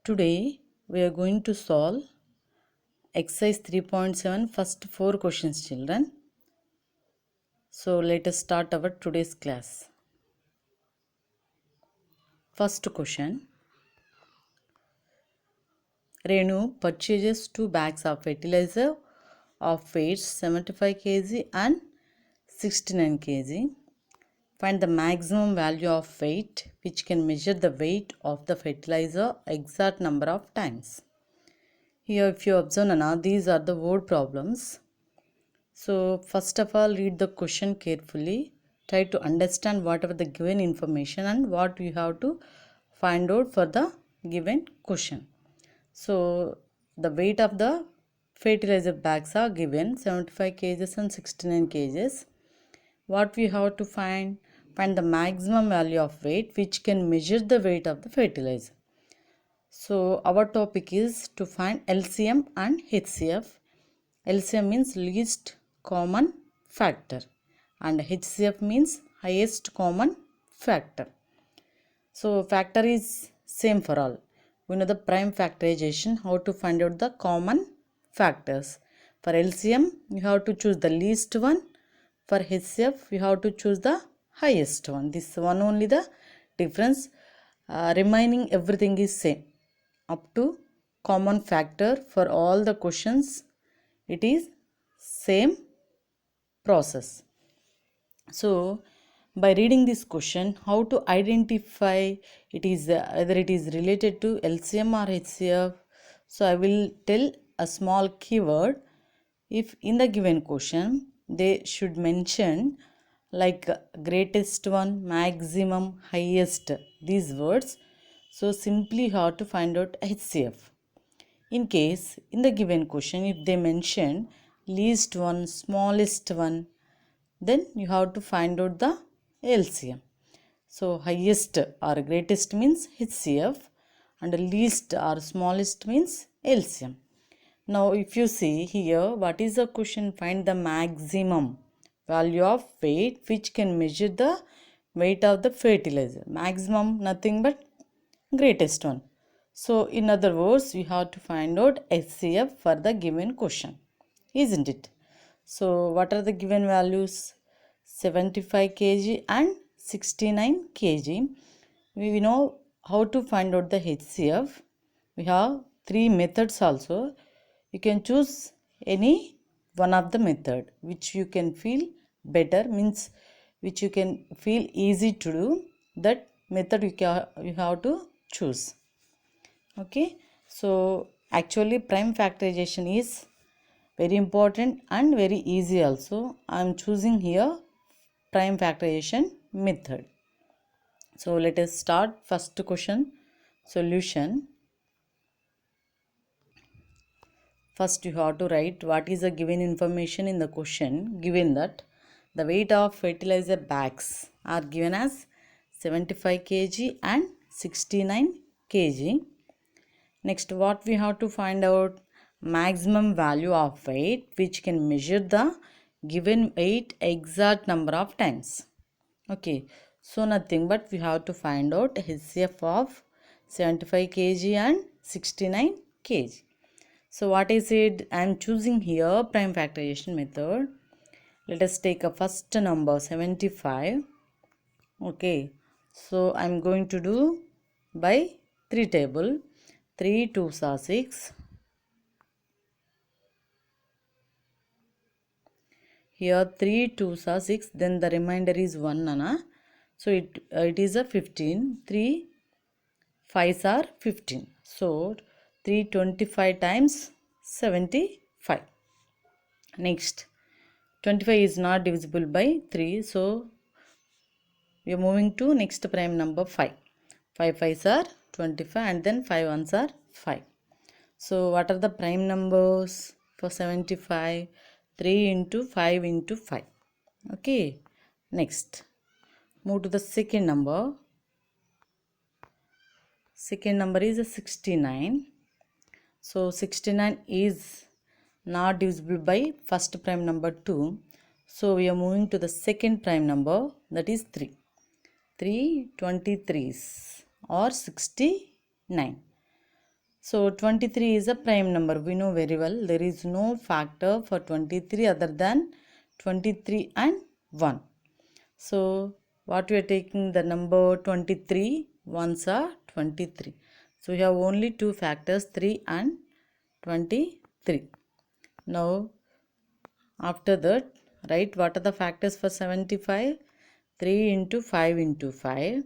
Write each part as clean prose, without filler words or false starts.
Today we are going to solve exercise 3.7 first 4 questions, children. So let us start our today's class. First question. Renu purchases 2 bags of fertilizer of weight 75 kg and 69 kg. Find the maximum value of weight which can measure the weight of the fertilizer exact number of times. Here if you observe, Nana, these are the word problems. So first of all, read the question carefully. Try to understand whatever the given information and what you have to find out for the given question. So the weight of the fertilizer bags are given 75 kgs and 69 kgs. What we have to find? Find the maximum value of weight which can measure the weight of the fertilizer. So our topic is to find LCM and HCF. LCM means least common factor and HCF means highest common factor. So factor is same for all. We know the prime factorization, how to find out the common factors. For LCM you have to choose the least one. For HCF you have to choose the highest one. This one only the difference. Remaining everything is same. Up to common factor for all the questions, it is same process. So by reading this question, how to identify it is whether it is related to LCM or HCF. So I will tell a small keyword. If in the given question they should mention like greatest one, maximum, highest, these words. So simply you have to find out HCF. In case in the given question if they mention least one, smallest one, then you have to find out the LCM. So highest or greatest means HCF and least or smallest means LCM. Now if you see here, what is the question? Find the maximum value of weight which can measure the weight of the fertilizer. Maximum nothing but greatest one. So in other words, you have to find out HCF for the given question, isn't it? So what are the given values? 75 kg and 69 kg. We know how to find out the HCF. We have 3 methods also. You can choose any one of the method which you can feel better, means which you can feel easy to do. That method you have to choose. Okay, so actually prime factorization is very important and very easy also. I am choosing here prime factorization method. So let us start first question solution. First you have to write what is the given information in the question. Given that the weight of fertilizer bags are given as 75 kg and 69 kg. Next, what we have to find out? Maximum value of weight which can measure the given weight exact number of times. Okay, so nothing but we have to find out HCF of 75 kg and 69 kg. So what is it? I am choosing here prime factorization method. Let us take a first number 75. Okay, so I am going to do by 3 table. 3 2s are 6. Here 3 2s are 6. Then the remainder is 1, Nana. So it is a 15. 3 5s are 15. So 325 times 75. Next 25 is not divisible by 3. So we are moving to next prime number 5. 5 5s are 25 and then 5 1s are 5. So what are the prime numbers for 75? 3 into 5 into 5. Okay. Next. Move to the second number. Second number is 69. So 69 is not divisible by first prime number 2. So we are moving to the second prime number, that is 3. 3 23s or 69. So 23 is a prime number. We know very well there is no factor for 23 other than 23 and 1. So what we are taking, the number 23 ones are 23. So we have only two factors, 3 and 23. Now after that, write what are the factors for 75? 3 into 5 into 5.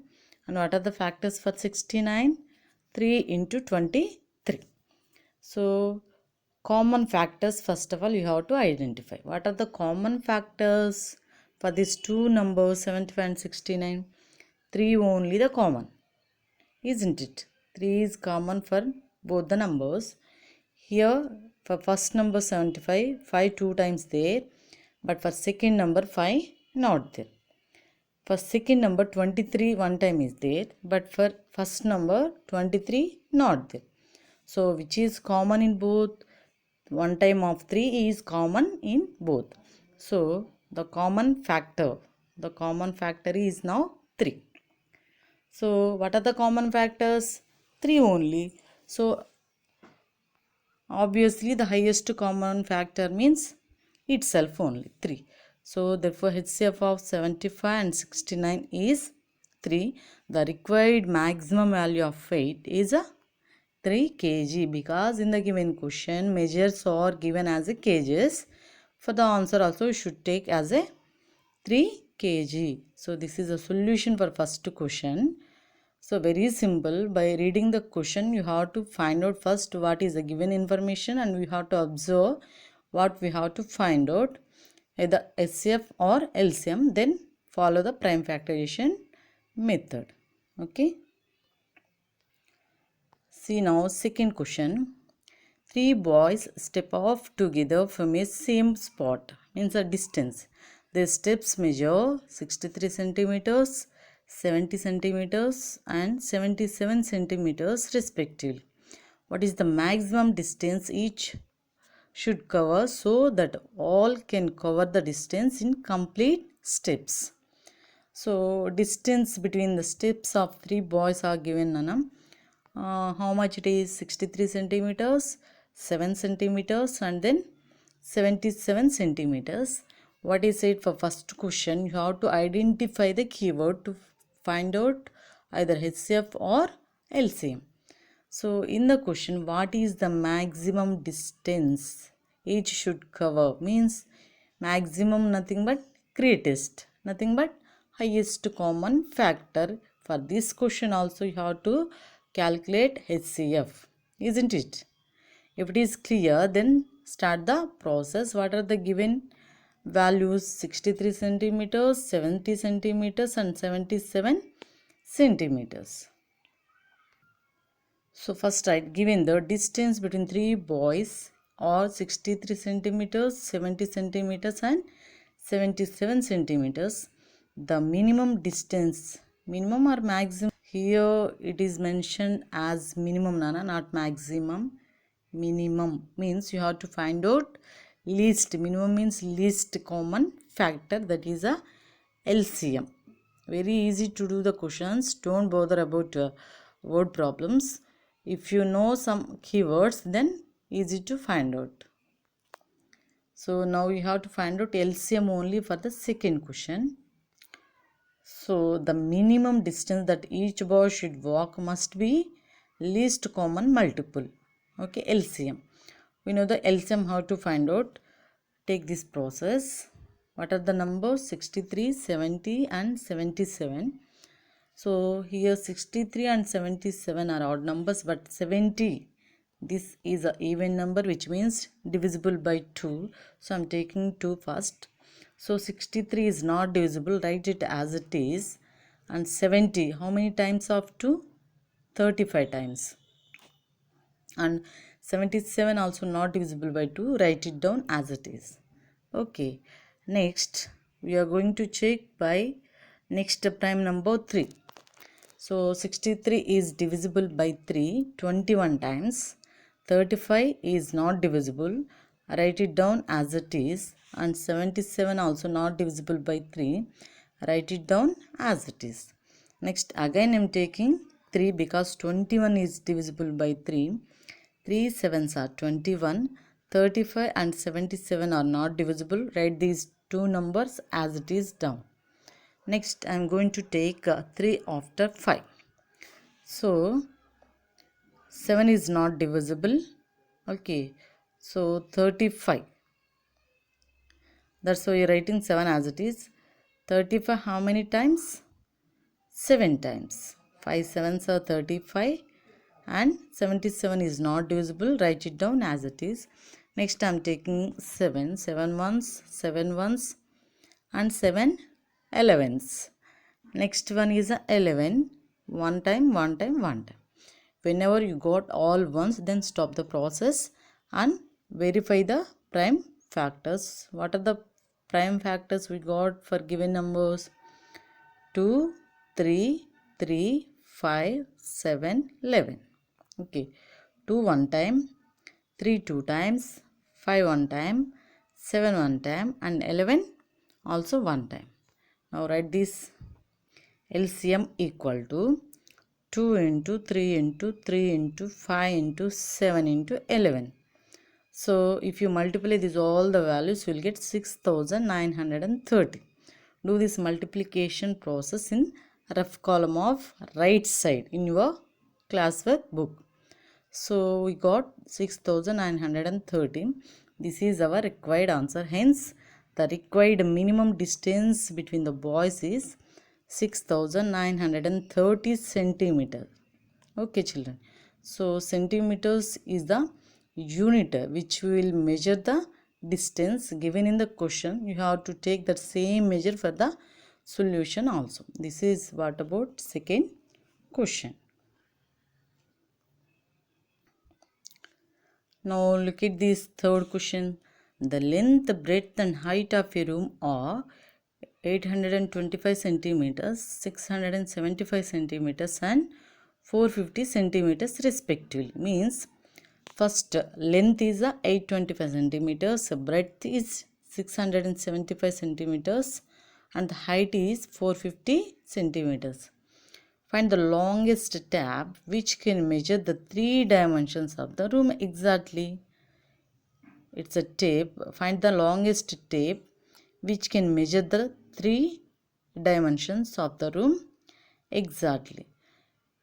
And what are the factors for 69? 3 into 23. So common factors, first of all you have to identify. What are the common factors for these two numbers 75 and 69? 3 only the common, isn't it? 3 is common for both the numbers. Here for first number 75, 5 2 times there, but for second number 5 not there. For second number 23 one time is there, but for first number 23 not there. So which is common in both? One time of 3 is common in both. So the common factor is now 3. So what are the common factors? 3 only. So obviously the highest common factor means itself only 3. So therefore HCF of 75 and 69 is 3. The required maximum value of weight is a 3 kg, because in the given question measures are given as a kgs. For the answer also you should take as a 3 kg. So this is a solution for first question. So very simple, by reading the question you have to find out first what is the given information, and we have to observe what we have to find out, either HCF or LCM, then follow the prime factorization method. Okay. See now second question. 3 boys step off together from a same spot, means a distance. Their steps measure 63 centimeters, 70 centimeters and 77 centimeters respectively. What is the maximum distance each should cover so that all can cover the distance in complete steps? So distance between the steps of 3 boys are given, Nana. How much it is? 63 centimeters, 7 centimeters and then 77 centimeters. What is it for first question? You have to identify the keyword to find out either HCF or LCM. So in the question, what is the maximum distance each should cover? Means maximum nothing but greatest, nothing but highest common factor. For this question also you have to calculate HCF, isn't it? If it is clear, then start the process. What are the given values? 63 centimeters, 70 centimeters and 77 centimeters. So first write, given the distance between 3 boys are 63 centimeters, 70 centimeters and 77 centimeters. The minimum distance, minimum or maximum? Here it is mentioned as minimum, Nana, not maximum. Minimum means you have to find out least. Minimum means least common factor, that is a LCM. Very easy to do the questions. Don't bother about word problems. If you know some keywords, then easy to find out. So now you have to find out LCM only for the second question. So the minimum distance that each boy should walk must be least common multiple. Okay, LCM. We know the LCM, how to find out. Take this process. What are the numbers? 63, 70 and 77. So here 63 and 77 are odd numbers, but 70, this is an even number, which means divisible by 2. So I am taking 2 first. So 63 is not divisible, write it as it is. And 70, how many times of 2? 35 times. And 77 also not divisible by 2, write it down as it is. Okay, next we are going to check by next prime number 3. So 63 is divisible by 3 21 times. 35 is not divisible, write it down as it is. And 77 also not divisible by 3, write it down as it is. Next again I am taking 3 because 21 is divisible by 3. 3 sevens are 21. 35 and 77 are not divisible. Write these two numbers as it is down. Next, I am going to take 3 after 5. So, 7 is not divisible. Okay, so 35. That's why you're writing 7 as it is. 35 how many times? 7 times. 5 sevens are 35 and 77 is not divisible. Write it down as it is. Next I am taking 7. 7 ones, 7 ones and 7 elevens. Next one is 11. One time, one time, one time. Whenever you got all ones, then stop the process and verify the prime factors. What are the prime factors we got for given numbers? 2, 3, 3, 5, 7, 11. Okay. 2 one time, 3 two times, 5 one time, 7 one time and 11 also one time. Now write this LCM equal to 2 into 3 into 3 into 5 into 7 into 11. So if you multiply these all the values, you will get 6930. Do this multiplication process in rough column of right side in your classwork book. So we got 6930. This is our required answer. Hence, the required minimum distance between the boys is 6930 centimeters. Okay, children. So, centimeters is the unit which will measure the distance given in the question. You have to take that same measure for the solution also. This is what about second question. Now look at this third question. The length, breadth and height of a room are 825 centimeters, 675 centimeters and 450 centimeters respectively. Means first length is 825 centimeters, breadth is 675 centimeters and the height is 450 centimeters. Find the longest tab which can measure the 3 dimensions of the room exactly. It's a tape. Find the longest tape which can measure the 3 dimensions of the room exactly.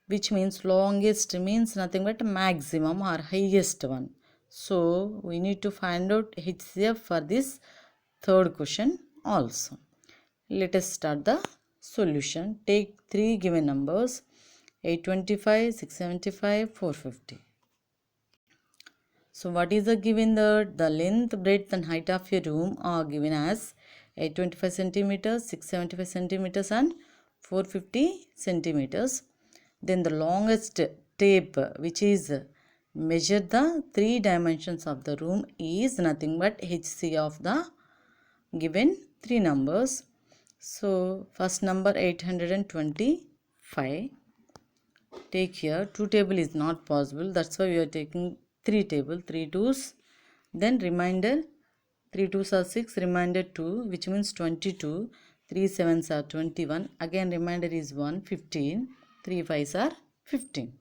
Which means longest means nothing but maximum or highest one. So we need to find out HCF for this third question also. Let us start the solution. Take 3 given numbers 825, 675, 450. So what is the given the length, breadth and height of your room are given as 825 centimeters, 675 centimeters and 450 centimeters. Then the longest tape which is measure the 3 dimensions of the room is nothing but HC of the given 3 numbers. So first number 825. Take here 2 table is not possible. That's why we are taking 3 table. 3 twos. Then remainder 3 twos are 6. Remainder 2 which means 22. 3 sevens are 21. Again remainder is 1. 15. 3 fives are 15.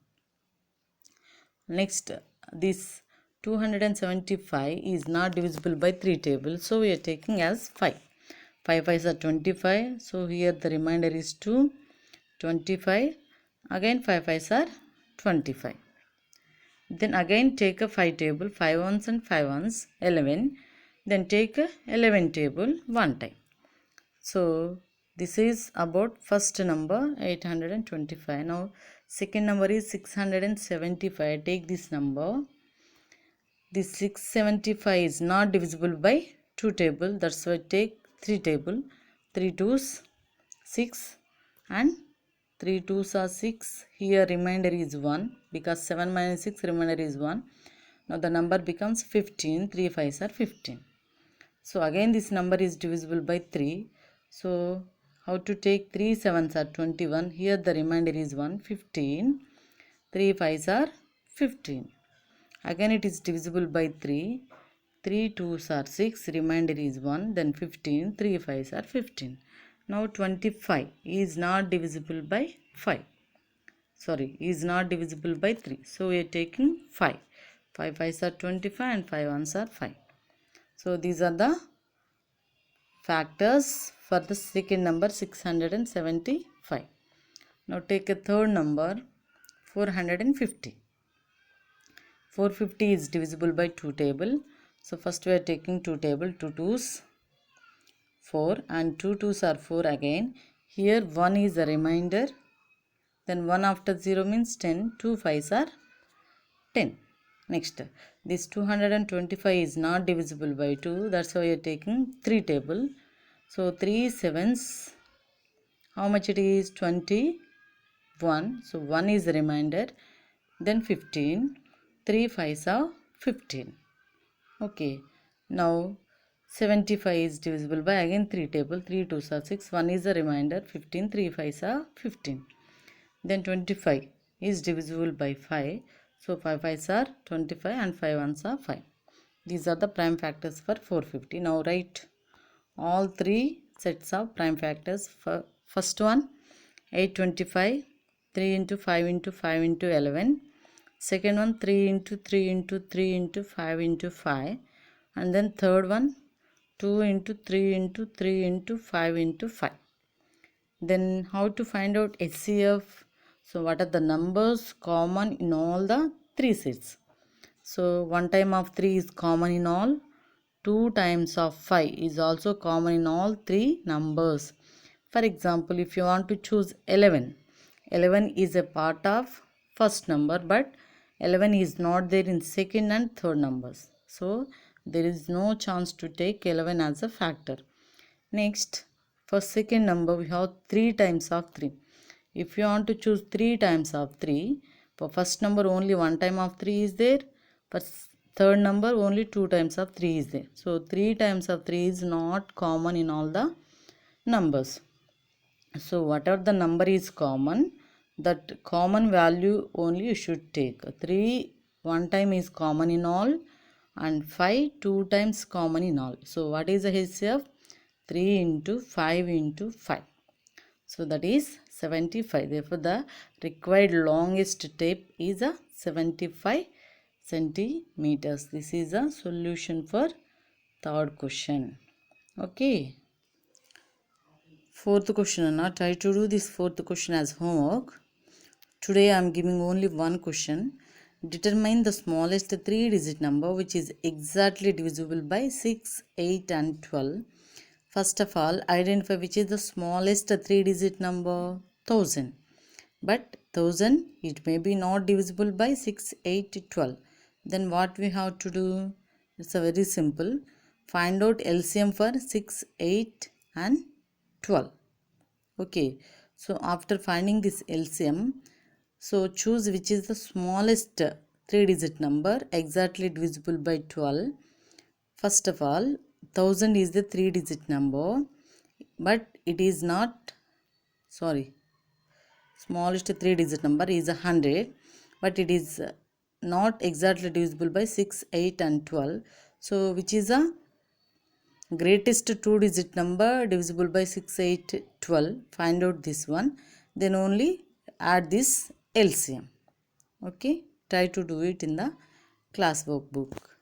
Next this 275 is not divisible by 3 tables. So we are taking as 5. 5 fives are 25. So here the remainder is 2. 25. Again 5 fives are 25. Then again take a 5 table. 5 ones and 5 ones 11. Then take a 11 table one time. So this is about first number 825. Now second number is 675. Take this number. This 675 is not divisible by 2 table. That's why take 3 table. 3 twos 6 and 3 twos are 6. Here remainder is 1 because 7 minus 6 remainder is 1. Now the number becomes 15. 3 fives are 15. So again this number is divisible by 3. So how to take 3 sevens are 21. Here the remainder is 1. 15. 3 fives are 15. Again it is divisible by 3. 3 twos are 6. Remainder is 1. Then 15. 3 fives are 15. Now 25 is not divisible by 5. is not divisible by 3. So we are taking 5. 5 5s are 25 and 5 1s are 5. So these are the factors for the second number 675. Now take a third number 450. 450 is divisible by 2 table. So first we are taking 2 table, 2 2s 4 and 2 2s are 4 again. Here 1 is a remainder. Then 1 after 0 means 10. 2 5s are 10. Next, this 225 is not divisible by 2. That's why we are taking 3 table. So 3 7s, how much it is? 21. So 1 is a remainder. Then 15. 3 5s are 15. Okay. Now 75 is divisible by again 3 table. 3 2s are 6. 1 is a remainder. 15. 3 5s are 15. Then 25 is divisible by 5. So 5 5s are 25 and 5 1s are 5. These are the prime factors for 450. Now write all three sets of prime factors. For first one 825, 3 into 5 into 5 into 11. Second one 3 into 3 into 3 into 5 into 5. And then third one 2 into 3 into 3 into 5 into 5. Then how to find out HCF? So what are the numbers common in all the three sets? So 1 time of 3 is common in all. 2 times of 5 is also common in all three numbers. For example, if you want to choose 11, 11 is a part of first number, but 11 is not there in second and third numbers. So there is no chance to take 11 as a factor. Next, for second number we have 3 times of 3. If you want to choose 3 times of 3, for first number only 1 time of 3 is there. For third number only 2 times of 3 is there. So 3 times of 3 is not common in all the numbers. So whatever the number is common, that common value only you should take. 3 1 time is common in all and 5 2 times common in all. So what is the HCF? 3 into 5 into 5. So that is 75. Therefore the required longest tape is a 75 centimeters. This is a solution for third question. Okay. Fourth question. Now try to do this fourth question as homework. Today I am giving only one question. Determine the smallest 3-digit number which is exactly divisible by 6, 8 and 12. First of all, identify which is the smallest 3-digit number. 1000. But 1000, it may be not divisible by 6, 8, 12. Then what we have to do? It's a very simple. Find out LCM for 6, 8 and 12. Okay. So after finding this LCM, so choose which is the smallest 3-digit number exactly divisible by 12. First of all, 1000 is the 3-digit number, but it is not, smallest 3-digit number is 100, but it is not exactly divisible by 6, 8 and 12. So which is a greatest 2-digit number divisible by 6, 8, 12? Find out this one. Then only add this LCM. Okay. Try to do it in the class workbook.